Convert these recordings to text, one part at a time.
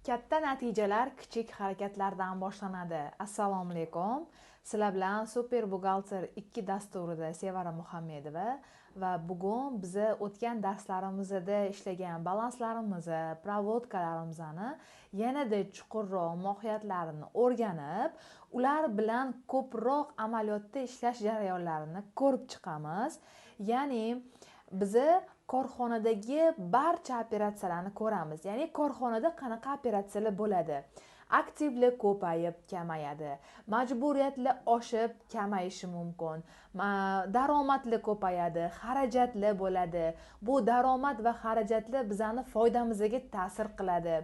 Katta natijalar kichik harakatlardan boshlanadi. Assalomu alaykum. Sizlar bilan Super Buxgalter 2 dasturida Sevara Muhammedova va bugun biz o'tgan darslarimizda ishlagan balanslarimizni, provodkalarimizni yanada chuqurroq mohiyatlarini o'rganib, ular bilan ko'proq amaliyotda ishlash jarayonlarini ko'rib chiqamiz. Ya'ni biz korxonadagi barcha operatsiyalarni ko'ramiz. Ya'ni korxonada qanaqa operatsiyalar bo'ladi? Aktivlik ko'payib, kamayadi. Majburiyatlar oshib, kamayishi mumkin. Daromadlar ko'payadi, xarajatlar bo'ladi. Bu daromad va xarajatlar bizani foydamizga ta'sir qiladi.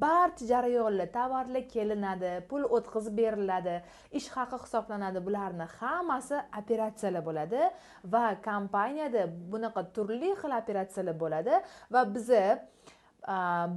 Barcha jarayonlar, tovarlar kelinadi, pul o'tkazib beriladi, ish haqi hisoblanadi. Bularni hammasi operatsiyalar bo'ladi va kompaniyada bunaqa turli xil operatsiyalar bo'ladi va biz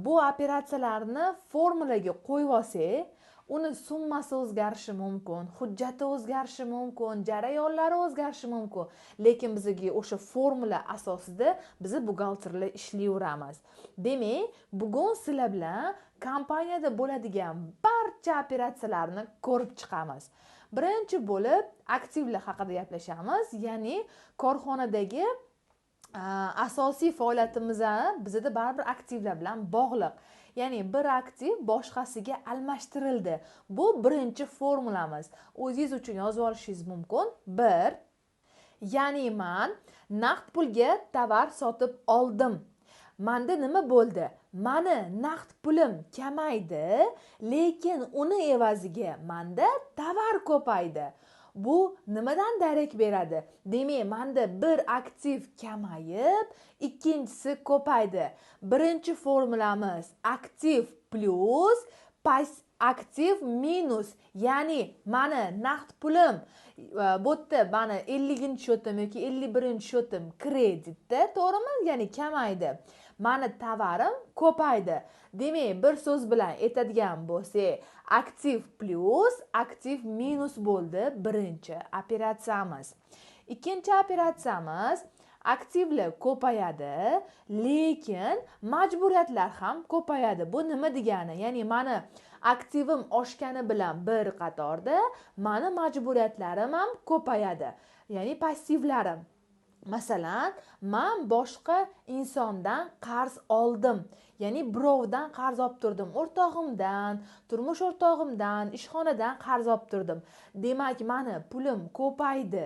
bu operatsiyalarni formulaga qo'yib olsak, uni summasi o'zgarishi mumkin, hujjati o'zgarishi mumkin, jarayonlari o'zgarishi mumkin. Lekin bizga o'sha formula asosida biz buxgalterlar ishlayveramiz. Demak, bugun sizlar bilan kompaniyada bo'ladigan barcha operatsiyalarni ko'rib chiqamiz. Birinchi bo'lib aktivlar haqida gaplashamiz, ya'ni korxonadagi asosiy faoliyatimiz bizda baribir aktivlar bilan bog'liq. Ya'ni bir aktiv boshqasiga almashtirildi. Bu birinchi formulamiz. O'zingiz uchun yozib olishingiz mumkin. 1. Ya'ni men naqd pulga tovar sotib oldim. Menda nima bo'ldi? Mani naqd pulim kamaydi, lekin uni evaziga menda tovar ko'paydi. Bu nimadan darak beradi? Demak, menda bir aktiv kamayib, ikkinchisi ko'paydi. Birinchi formulamiz aktiv plus aktiv minus. Ya'ni mani naqd pulim bu yerda mani 50-shotim yoki 51-shotim kreditda, to'g'rimi? Ya'ni kamaydi. Mani tovarim ko'paydi. Demak, bir so'z bilan aytadigan bo'lsak, aktiv plus aktiv minus bo'ldi birinchi operatsiyamiz. Ikkinchi operatsiyamiz aktivlar ko'payadi, lekin majburiyatlar ham ko'payadi. Bu nima degani? Ya'ni mani aktivim oshgani bilan bir qatorda mani majburiyatlarim ham ko'payadi. Ya'ni passivlarim. Masalan, men boshqa insondan qarz oldim. Ya'ni birovdan qarz olib turdim. O'rtog'imdan, turmush o'rtog'imdan, ishxonadan qarz olib turdim. Demak, mani pulim ko'paydi,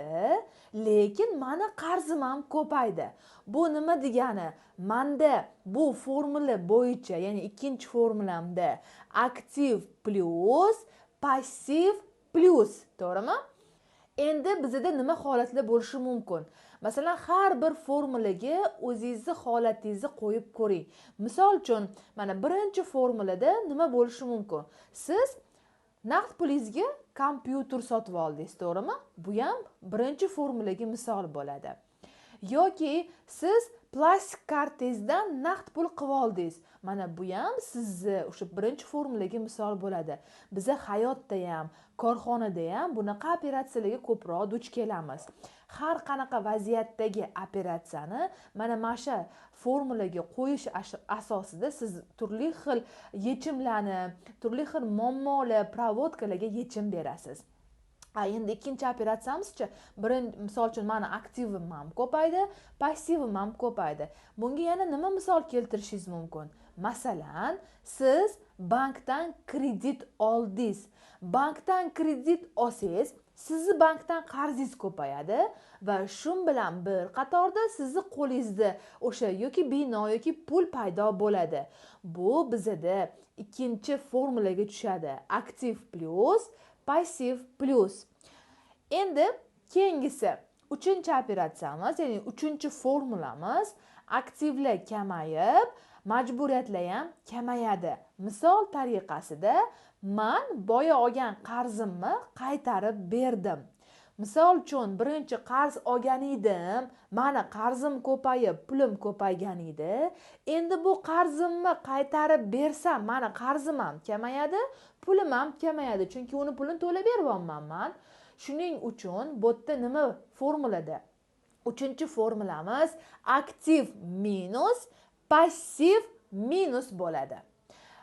lekin mani qarzim ham ko'paydi. Bu nima degani? Menda bu formula bo'yicha, ya'ni ikkinchi formulamda aktiv plus passiv plus, to'g'rimi? Endi bizda nima holatlar bo'lishi mumkin? Masalan, har bir formulaga o'zingizni holatingizni qo'yib ko'ring. Misol uchun, mana birinchi formulada nima bo'lishi mumkin? Siz naqd pulingizga kompyuter sotib oldingiz, to'g'rimi? Bu ham birinchi formulaga misol bo'ladi. Yoki siz plastik kartangizdan naqd pul qilib oldingiz. Mana bu ham sizni o'sha birinchi formulaga misol bo'ladi. Biz hayotda ham, korxonada ham bunaqa operatsiyalarga ko'proq duch kelamiz. Har qanaqa vaziyatdagi operatsiyani mana shu formulaga qo'yish asosida siz turli xil yechimlarni, turli xil muammolar, provodkalarga yechim berasiz. Endi ikkinchi operatsiyamizcha, misol uchun mani aktivim ham ko'paydi, passivim ham ko'paydi. Bunga yana nima misol keltirishingiz mumkin? Masalan, siz bankdan kredit oldingiz. Bankdan kredit olsangiz, sizni bankdan qarzingiz ko'payadi va shu bilan bir qatorda sizni qo'lingizda o'sha yoki bino yoki pul paydo bo'ladi. Bu bizda ikkinchi formulaga tushadi. Aktiv plus passiv plus. Endi keyingisi uchinchi operatsiyamiz, ya'ni uchinchi formulamiz aktivlar kamayib, majburiyatlar ham kamayadi. Misol tariqasida men boya olgan qarzimni qaytarib berdim. Misol uchun birinchi qarz olgan edim, mani qarzim ko'payib, pulim ko'paygan edi. Endi bu qarzimni qaytarib bersam, mani qarzim ham kamayadi, pulim ham kamayadi, chunki uni pulini to'lab beryapman men. Shuning uchun bu yerda nima formulada? Uchinchi formulamiz aktiv minus passiv minus bo'ladi.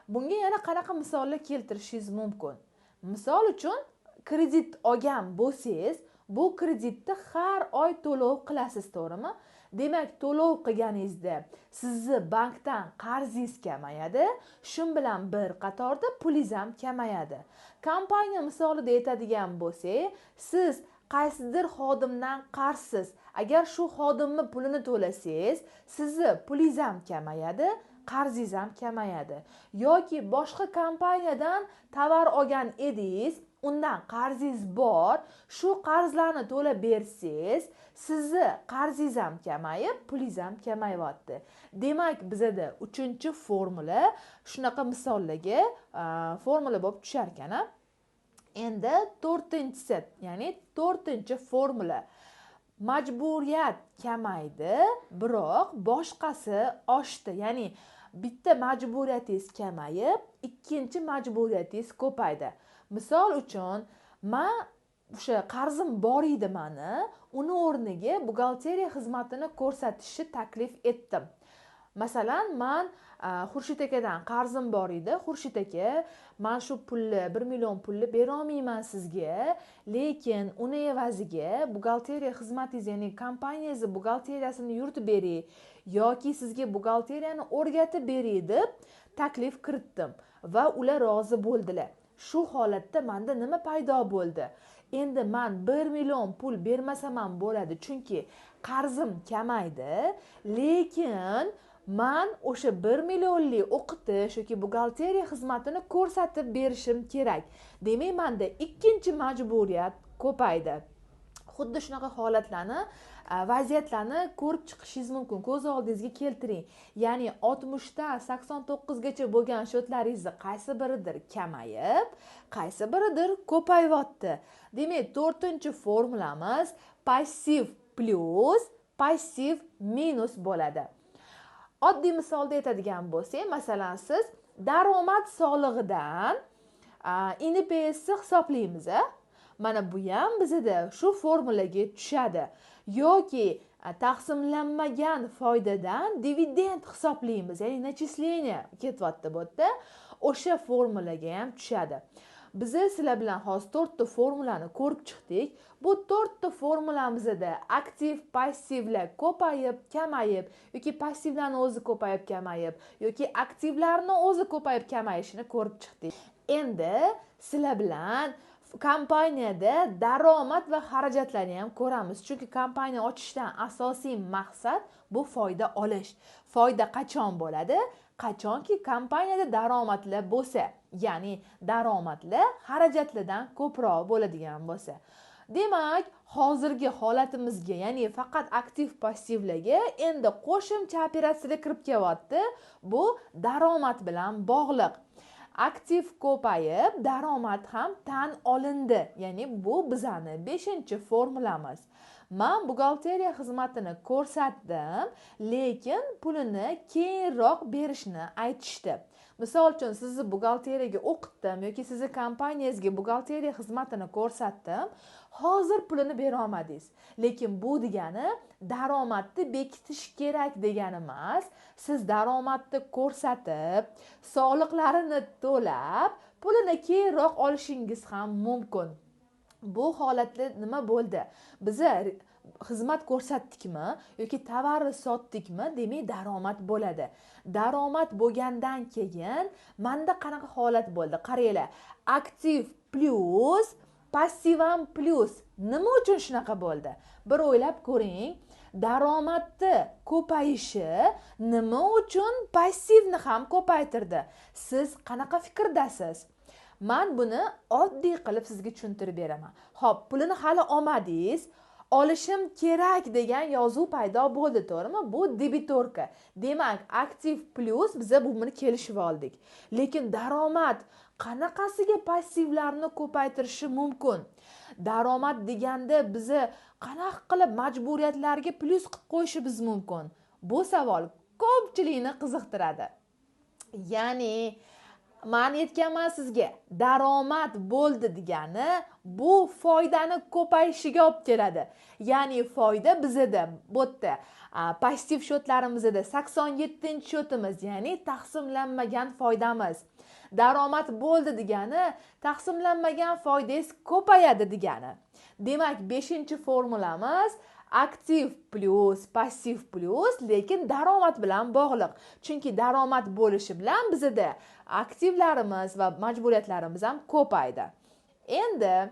Bunga yana qanaqa misollar keltirishingiz mumkin? Misol uchun, kredit olgan bo'lsangiz, bu kreditni har oy to'lov qilasiz, to'g'rimi? Demak, to'lov qilganingizda sizni bankdan qarzingiz kamayadi, shun bilan bir qatorda pulingiz ham kamayadi. Kompaniya misolida aytadigan bo'lsak, siz qaysidir xodimdan qarzsiz. Agar shu xodimni pulini to'lasangiz, sizni pulingiz ham kamayadi, qarzingiz ham kamayadi. Yoki boshqa kompaniyadan tovar olgan edingiz, undan qarzingiz bor, shu qarzlarni to'lab bersangiz, sizni qarzingiz ham kamayib, pulingiz ham kamayyapti. Demak, bizda 3-formula shunaqa misollarga formula bo'lib tushar ekan. Endi 4-si, ya'ni 4-formula. Majburiyat kamaydi, biroq boshqasi oshdi. Ya'ni bitta majburiyatingiz kamayib, ikkinchi majburiyatingiz ko'paydi. Misol uchun, men o'sha qarzim bor edi meni, uni o'rniga buxgalteriya xizmatini ko'rsatishni taklif etdim. Masalan, men Xurshid akadan qarzim bor edi. Xurshid aka, men shu pulni 1 million pulni bera olmayman sizga, lekin uni evaziga buxgalteriya xizmatingiz, ya'ni kompaniyangiz buxgalteriyasini yuritib beray yoki sizga buxgalteriyani o'rgatib beray deb taklif kiritdim va ular rozi bo'ldilar. Shu holatda menda nima paydo bo'ldi? Endi men 1 million pul bermasam ham bo'ladi, chunki qarzim kamaydi, lekin men o'sha 1 millionlik o'qitish yoki buxgalteriya xizmatini ko'rsatib berishim kerak. Demak, menda ikkinchi majburiyat ko'paydi. Xuddi shunaqa holatlarni, vaziyatlarni ko'rib chiqishingiz mumkin. Ko'z oldingizga keltiring. Ya'ni 60 dan 89 gacha bo'lgan shotlaringizni qaysi biridir kamayib, qaysi biridir ko'payyapti. Demak, 4-formulamiz passiv plus, passiv minus bo'ladi. Oddiy misolda aytadigan bo'lsak, masalan, siz daromad solig'idan NPS hisoblaymiz. Mana bu ham bizda shu formulaga tushadi. Yoki taqsimlanmagan foydadan dividend hisoblaymiz, ya'ni nachisleniya ketyapti bu yerda, o'sha formulaga ham tushadi. Biz sizlar bilan hozir 4 ta formulani ko'rib chiqdik. Bu 4 ta formulamizda aktiv, passivlar ko'payib, kamayib yoki passivlarning o'zi ko'payib, kamayib yoki aktivlarning o'zi ko'payib, kamayishini ko'rib chiqdik. Endi sizlar bilan kompaniyada daromad va xarajatlarni ham ko'ramiz. Chunki kompaniya ochishdan asosiy maqsad bu foyda olish. Foyda qachon bo'ladi? Qachonki kompaniyada daromadlar bo'lsa, ya'ni daromadlar xarajatlardan ko'proq bo'ladigan bo'lsa. Demak, hozirgi holatimizga, ya'ni faqat aktiv passivlarga endi qo'shimcha operatsiyalar kirib kelyapti. Bu daromad bilan bog'liq. Aktiv ko'payib, daromad ham tan olindi. Ya'ni bu bizani 5-formulamiz. Men buxgalteriya xizmatini ko'rsatdim, lekin pulini keyinroq berishni aytishdi. Misol uchun, sizni buxgalteriyaga o'qitdim yoki sizni kompaniyangizga buxgalteriya xizmatini ko'rsatdim, hozir pulini bera olmadingiz. Lekin bu degani daromadni bekitish kerak degani emas. Siz daromadni ko'rsatib, soliqlarini to'lab, pulini keyinroq olishingiz ham mumkin. Bu holatda nima bo'ldi? Biz xizmat ko'rsatdikmi yoki tovarni sotdikmi, demak daromad bo'ladi. Daromad bo'lgandan keyin menda qanaqa holat bo'ldi? Qaranglar, aktiv plus, passiv ham plus. Nima uchun shunaqa bo'ldi? Bir o'ylab ko'ring. Daromadni ko'payishi nima uchun passivni ham ko'paytirdi? Siz qanaqa fikrdasiz? Men buni oddiy qilib sizga tushuntirib beraman. Xo'p, pulini hali olmadingiz, olishim kerak degan yozuv paydo bo'ldi, to'g'rimi? Bu debitorka. Demak, aktiv plus biza buni kelishib oldik. Lekin daromad qanaqasiga passivlarni ko'paytirishi mumkin? Daromad deganda bizni qanaqa qilib majburiyatlarga plus qilib qo'yishimiz mumkin? Bu savol ko'pchilikni qiziqtiradi. Ya'ni men aytganman sizga, daromad bo'ldi degani bu foydani ko'payishiga olib keladi. Ya'ni foyda bizda bu yerda passiv shotlarimizda 87-shotimiz, ya'ni taqsimlanmagan foydamiz. Daromad bo'ldi degani taqsimlanmagan foidangiz ko'payadi degani. Demak, 5-formulamiz aktiv plus passiv plus, lekin daromad bilan bog'liq. Chunki daromad bo'lishi bilan bizda aktivlarimiz va majburiyatlarimiz ham ko'paydi. Endi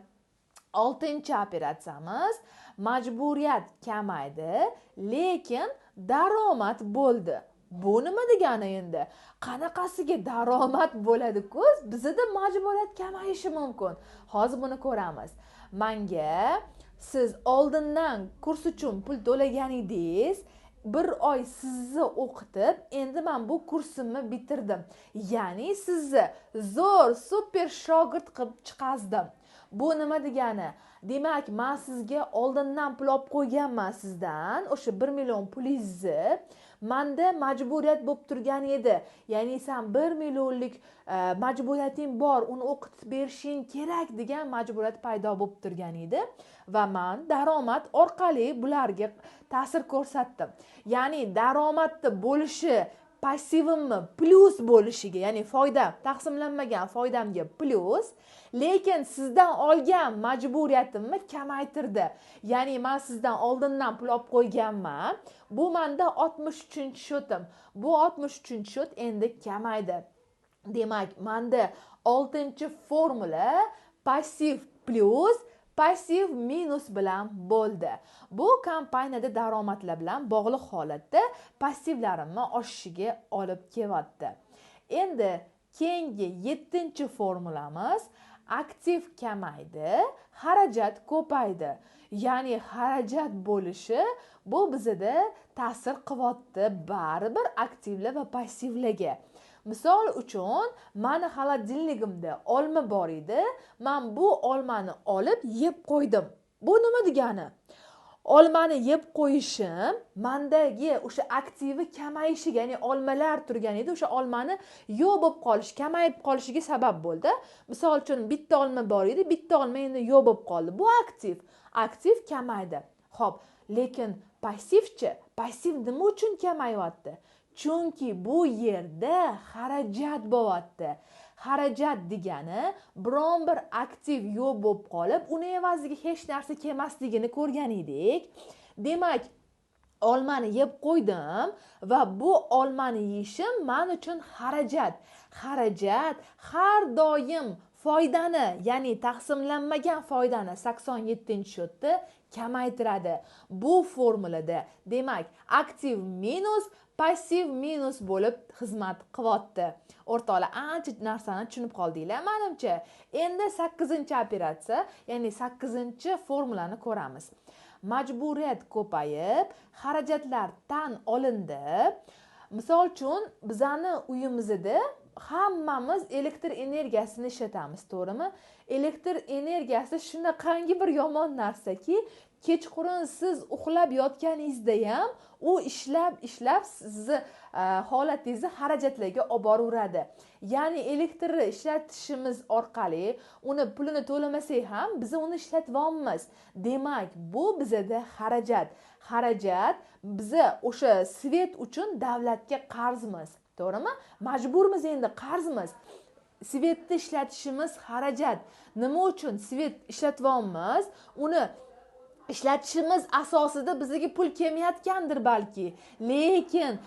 6-operatsiyamiz majburiyat kamaydi, lekin daromad bo'ldi. Bu nima degani endi? Qanaqasiga daromad bo'ladi-ku, bizda majburiyat kamayishi mumkin. Hozir buni ko'ramiz. Menga siz oldindan kurs uchun pul to'laganidingiz, bir oy sizni o'qitib, endi men bu kursimni bitirdim. Ya'ni sizni zo'r, super shogird qilib chiqazdim. Bu nima degani? Demak, men sizga oldindan pul olib qo'yganman sizdan, o'sha 1 million pulingizni menda majburiyat bo'lib turgan edi. Ya'ni sen 1 millionlik majburiyating bor, uni o'qitib berishing kerak degan majburiyat paydo bo'lib turgan edi va men daromad orqali bularga ta'sir ko'rsatdim. Ya'ni daromadni bo'lishi passivimni plus bo'lishiga, ya'ni foyda, taqsimlanmagan foydamga plus, lekin sizdan olgan majburiyatimni kamaytirdi. Ya'ni men sizdan oldindan pul olib qo'yganman. Bu menda 63-shotim. Bu 63-shot endi kamaydi. Demak, menda 6-formula passiv plus passiv minus bilan bo'ldi. Bu kompaniyada daromadlar bilan bog'liq holatda passivlarimni oshishiga olib kelyapti. Endi keyingi 7-formulamiz aktiv kamaydi, xarajat ko'paydi. Ya'ni xarajat bo'lishi bu bizda ta'sir qilyapti baribir aktivlar va passivlarga. Misol uchun, meni xolodilnigimda olma bor edi. Men bu olmani olib yeb qo'ydim. Bu nima degani? Olmani yeb qo'yishim mendagi o'sha aktivi kamayishiga, ya'ni olmalar turgan edi, o'sha olmani yo'q bo'lib qolishi, kamayib qolishiga sabab bo'ldi. Misol uchun, bitta olma bor edi, bitta olma endi yo'q bo'lib qoldi. Bu aktiv. Aktiv kamaydi. Xo'p, lekin passivchi? Passiv nima uchun kamayyapti? Chunki bu yerda xarajat bo'lyapti. Xarajat degani biron bir aktiv yo'q bo'lib qolib, uni evaziga hech narsa kelmasligini ko'rgan edik. Demak, olmani yeb qo'ydim va bu olmani yeyishim men uchun xarajat. Xarajat har doim foydani, ya'ni taqsimlanmagan foydani 87-shotda kamaytiradi. Bu formulada, demak, aktiv minus passiv minus bo'lib xizmat qilyapti. O'rtoqlar, ancha narsani tushunib qoldinglar menimcha. Endi 8-operatsiya, ya'ni 8-formulani ko'ramiz. Majburiyat ko'payib, xarajatlar tan olindi. Misol uchun, bizani uyimizda hammamiz elektr energiyasini ishlatamiz, to'g'rimi? Elektr energiyasi shunaqangi bir yomon narsaki, kechqurun siz uxlab yotganingizda ham u ishlab sizni holatingizni xarajatlarga olib boraveradi. Ya'ni elektrni ishlatishimiz orqali uni pulini to'lamasak ham biz uni ishlatyapmiz. Demak, bu bizda xarajat. Xarajat biza o'sha svet uchun davlatga qarzmiz. To'g'rimi? Majburmiz, endi qarzmiz. Svetni ishlatishimiz xarajat. Nima uchun svet ishlatyapmiz? Uni ishlatishimiz asosida bizga pul kelmayotgandir balki. Lekin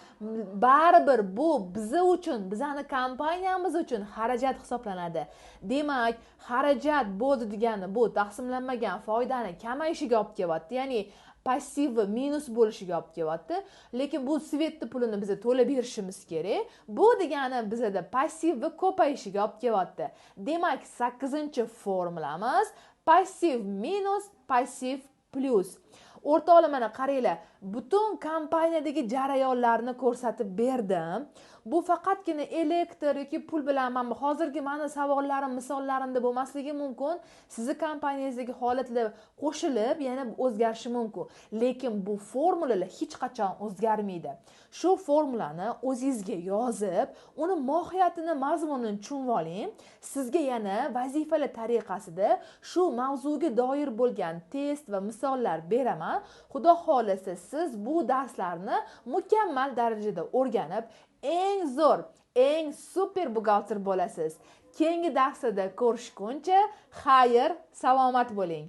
baribir bu biza uchun, bizani kompaniyamiz uchun xarajat hisoblanadi. Demak, xarajat bo'ldi degani bu taqsimlanmagan foydani kamayishiga olib kelyapti. Ya'ni passivi minus bo'lishiga olib kelyapti. Lekin bu svetni pulini biz to'lab berishimiz kerak. Bu degani bizda passivi ko'payishiga olib kelyapti. Demak, 8-formulamiz passiv minus passiv plus. O'rtoqlar, mana qaranglar, butun kompaniyadagi jarayonlarni ko'rsatib berdim. Bu faqatgina elektr yoki pul bilan mana hozirgi meni savollarim, misollarimda bo'lmasligi mumkin. Sizni kompaniyangizdagi holatlar qo'shilib yana o'zgarishi mumkin. Lekin bu formulalar hech qachon o'zgarmaydi. Shu formulani o'zingizga yozib, uni mohiyatini, mazmunini tushunib oling. Sizga yana vazifalar tariqasida shu mavzuga doir bo'lgan test va misollar beraman. Xudo xolasa siz bu darslarni mukammal darajada o'rganib, eng zo'r, eng super buxgalter bo'lasiz. Keyingi darsda ko'rishguncha, xayr, salomat bo'ling.